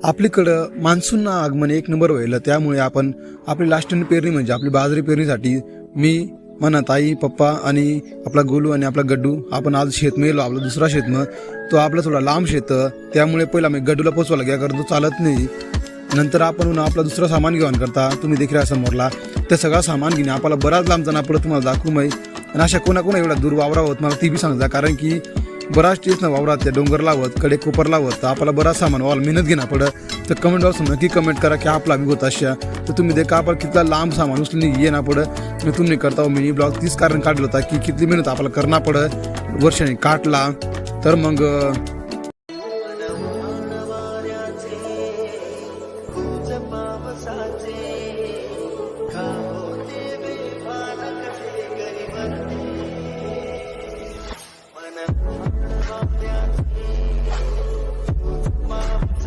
आपलीकडं monsoon आगमन एक number व्हायला, त्यामुळे आपण आपली लास्ट पेरणी म्हणजे आपली बाजरी पेरणीसाठी मी म्हणा ताई पप्पा आणि आपला गोलू आणि आपला गड्डू आपण आज शेत मेलो. आपला दुसरा शेतमं तो आपला थोडा लांब शेत, त्यामुळे पहिला मी गड्डूला पोचवायला घ्या करतो, चालत नाही. नंतर आपण आपला दुसरा सामान घेऊन करता तुम्ही देखील समोरला ते सगळं सामान घेणे आपल्याला बराच लांब जाणार पडत, तुम्हाला दाखवू माही. आणि अशा कोणा एवढा दूर वावरा होत मला ती बी सांगता, कारण की बराच टेस्ट ना वावरात त्या डोंगर लावत कडे कोपर लावत तर आपल्याला बराच सामान वाला मेहनत घेणं पडत. तर कमेंट बॉक्स नक्की कमेंट करा की आपला बी होत अशा तर तुम्ही देखा आपण कितला लांब सामान उचलून ये ना पडत. मी तुम्ही करता मिनी ब्लॉग तीच कारण काढलं होता की किती मेहनत आपल्याला करणं पडत वर्षाने काटला. तर मग